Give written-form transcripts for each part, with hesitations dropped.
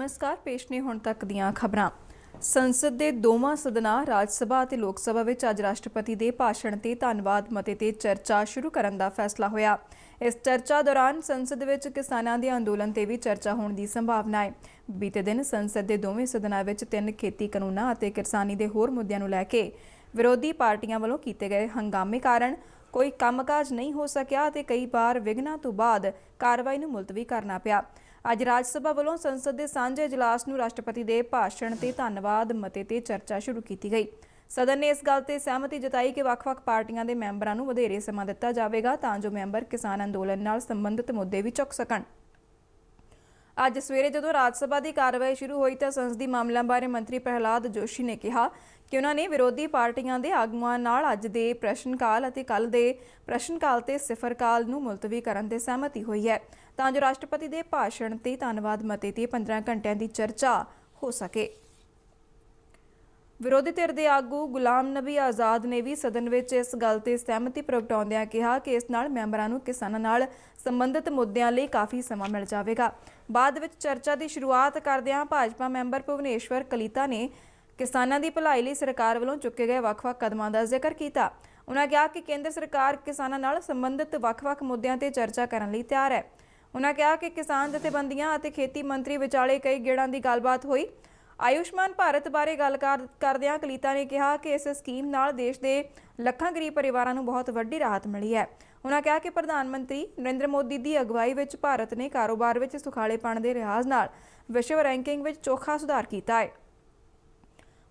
नमस्कार। पेश ने हुण तक दीआं खबरां। संसद के दोवां सदनां राज सभा ਅਤੇ लोक सभा विच अज राष्ट्रपति के भाषण ते धन्नवाद मते ते चर्चा शुरू करन दा फैसला होया। इस चर्चा दौरान संसद विच किसानां दे अंदोलन ते भी चर्चा होने की संभावना है। बीते दिन संसद के दोवें सदनां विच 3 खेती कानूनां ਅਤੇ किसानी के होर मुद्दिआं नूं लै के विरोधी पार्टियां वल्लों कीते गए हंगामे कारण कोई कामकाज नहीं हो सकिया ते कई बार विघ्नां तो बाद कार्रवाई नूं मुलतवी करना पिया। अज राज सभा वालों संसद के सांझे इजलास नूं राष्ट्रपति के भाषण ते धन्नवाद मते ते चर्चा शुरू की गई। सदन ने इस गल ते सहमति जताई कि ਵੱਖ-ਵੱਖ पार्टियां के मैंबरां नूं वधेरे समां दित्ता जावेगा तां जो मैंबर किसान अंदोलन नाल संबंधित मुद्दे भी चुक सकण। अज सवेरे जदों राज सभा की कार्रवाई शुरू हुई तो संसदीय मामलों बारे मंत्री प्रहलाद जोशी ने कहा कि उन्होंने विरोधी पार्टियां के आगुआं नाल अज दे प्रश्नकाल ਅਤੇ कल दे प्रश्नकाल ते सिफर काल नूं मुलतवी करन ते सहमति हुई है तां जो राष्ट्रपति के भाषण ते धन्नवाद मते ते 15 घंटिਆਂ की चर्चा हो सके। विरोधी धिर के आगू गुलाम नबी आज़ाद ने भी सदन में इस गल ते सहमति प्रगटाउंदिआं कहा कि इस नाल मैंबरां नूं किसानां नाल संबंधित मुद्दिआं लई काफ़ी समां मिल जावेगा। बाद विच चर्चा की शुरुआत करदिआं भाजपा मैंबर भुवनेश्वर कलीता ने किसानां दी भलाई लई सरकार वल्लों चुके गए ਵੱਖ-ਵੱਖ कदमां दा जिक्र किया। उन्होंने कहा कि केंद्र सरकार किसानां नाल संबंधित ਵੱਖ-ਵੱਖ मुद्दिआं ते चर्चा करन लई तैयार है। उन्होंने कहा कि किसान जथेबंदियां ਅਤੇ खेती मंत्री विचाले कई गेड़ां की गलबात हुई। आयुष्मान भारत बारे गल करदिआं कलीता ने कहा कि इस स्कीम नाल देश के ਲੱਖਾਂ गरीब परिवारां नूं बहुत वड्डी राहत मिली है। उन्होंने कहा कि प्रधानमंत्री नरेंद्र मोदी की अगवाई विच भारत ने कारोबार विच सुखालेपण के लिहाज नाल विश्व रैंकिंग विच चोखा सुधार किया है।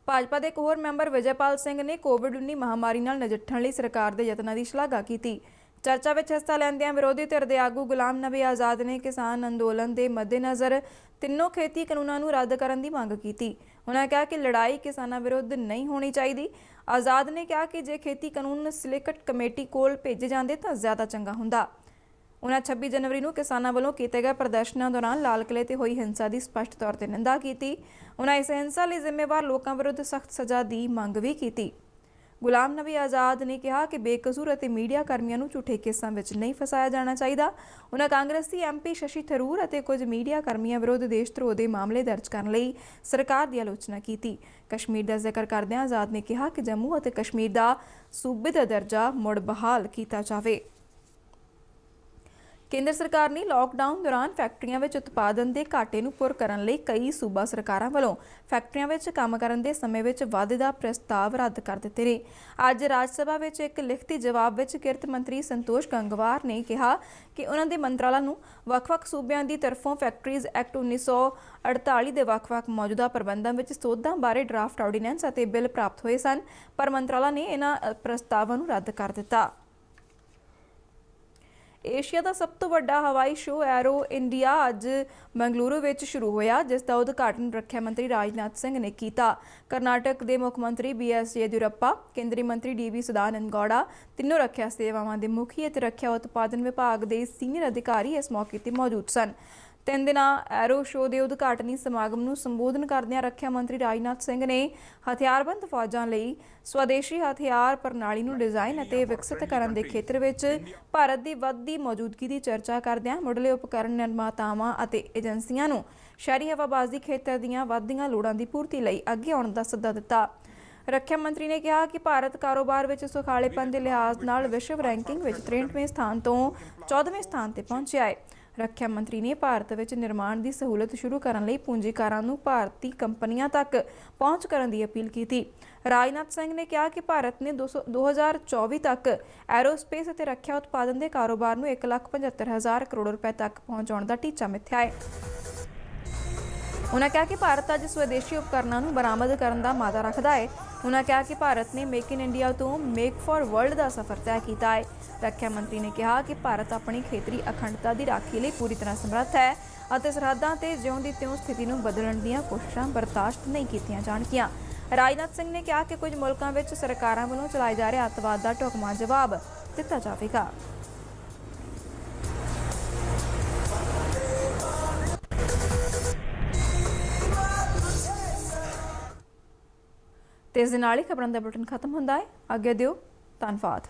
भाजपा के एक होर मैंबर विजयपाल सिंह ने कोविड-19 महामारी नाल नजिठण लई सरकार के यत्नां की शलाघा की। चर्चा में हिस्सा लैंदिआं विरोधी धिर के आगू गुलाम नबी आज़ाद ने किसान अंदोलन के मद्देनज़र तीनों खेती कानूनां नूं रद्द करन दी मंग की। उन्होंने कहा कि लड़ाई किसानां विरुद्ध नहीं होनी चाहिए। आज़ाद ने कहा कि जे खेती कानून सिलेक्ट कमेटी कोल भेजे जाते तो ज़्यादा चंगा हुंदा। उन्होंने 26 जनवरी को किसानों वालों किए गए प्रदर्शनों दौरान लाल किले ते हुई हिंसा की स्पष्ट तौर पर निंदा की। उन्होंने इस हिंसा लिए जिम्मेवार लोगों विरुद्ध सख्त सज़ा की मंग भी की। गुलाम नबी आज़ाद ने कहा कि बेकसूर और मीडिया कर्मियों को झूठे केसां विच नहीं फसाया जाना चाहिए। उन्होंने कांग्रेसी MP शशि थरूर और कुछ मीडिया कर्मियों विरुद्ध देशद्रोह के मामले दर्ज करने लई सरकार की आलोचना की। कश्मीर का जिक्र करदिआं आज़ाद ने कहा कि जम्मू और कश्मीर का सूबे का दर्जा मुड़ बहाल किया जाए। केंद्र सरकार ने लॉकडाउन दौरान फैक्ट्रियों में उत्पादन के घाटे नूं पुर करन लई कई सूबा सरकारां वल्लों फैक्ट्रियों में काम करन दे समय में वाधे का प्रस्ताव रद्द कर दिते ने। अज राज सभा में एक लिखती जवाब में किरत मंत्री संतोष गंगवार ने कहा कि उन्होंने मंत्रालय नूं ਵੱਖ-ਵੱਖ सूबिਆਂ की तरफों फैक्ट्रीज़ एक्ट 1948 के ਵੱਖ-ਵੱਖ मौजूदा प्रबंधों में सोधां बारे ड्राफ्ट ऑर्डीनेंस और बिल प्राप्त होए सन, पर मंत्रालय ने इन्हां प्रस्तावां नूं रद्द कर दिता। एशिया का सब तो वड्डा हवाई शो एरो इंडिया अज बेंगलुरु में शुरू होया, जिसका उद्घाटन रक्षा मंत्री राजनाथ सिंह ने किया। कर्नाटक के मुख्यमंत्री BS येदियुरप्पा, केंद्रीय मंत्री DV सदानंद गौड़ा, तीनों रक्षा सेवावां के मुखी और रक्षा उत्पादन विभाग के सीनियर अधिकारी इस मौके पर मौजूद सन। 3 दिना एरो शो के उद्घाटनी समागम को संबोधन करदिआं रक्षा मंत्री राजनाथ सिंह ने हथियारबंद फौजां लई स्वदेशी हथियार प्रणाली को डिजाइन और विकसित करने के खेत्र में भारत की वधदी मौजूदगी की चर्चा करदिआं मुढ़ले उपकरण निर्मातावां और एजेंसियां नूं शहरी हवाबाजी खेत्र दीआं वधदिआं लोड़ां की पूर्ति लई अगे आउण दा सੱਦਾ दिता। रक्षा मंत्री ने कहा कि भारत कारोबार में सुखालेपन के लिहाज नाल विश्व रैंकिंग में 63वें स्थान तो 14वें स्थान पर पहुंचा है। रक्षा मंत्री ने भारत में निर्माण की सहूलत शुरू करने लई पूंजीकारां नूं भारतीय कंपनियां तक पहुँच करने की अपील की। राजनाथ सिंह ने कहा कि भारत ने 2024 तक एरोस्पेस और रक्षा उत्पादन के कारोबार नूं 1,75,000 करोड़ रुपए तक पहुँचाउण दा टीचा मिथ्या है। उन्होंने कहा कि भारत अज स्वदेशी उपकरणों को बरामद करने का मादा रखता है। उन्होंने कहा कि भारत ने मेक इन इंडिया तो मेक फॉर वर्ल्ड का सफर तय किया है। रक्षा मंत्री ने कहा कि भारत अपनी खेतरी अखंडता की राखी लिए पूरी तरह समर्थ है और सरहदां ते ज्यों दी त्यों स्थिति को बदलण दीआं कोशिशां बर्दाश्त नहीं कीतियां जाणगियां। राजनाथ सिंह ने कहा कि कुछ मुल्कों में सरकारां वल्लों चलाए जा रहे अतवाद का ढुकवां जवाब दिता जाएगा। तो इस दे नाल ही खबरां दा बुलेटिन खत्म हुंदा है। आग्या दिओ, धन्नवाद।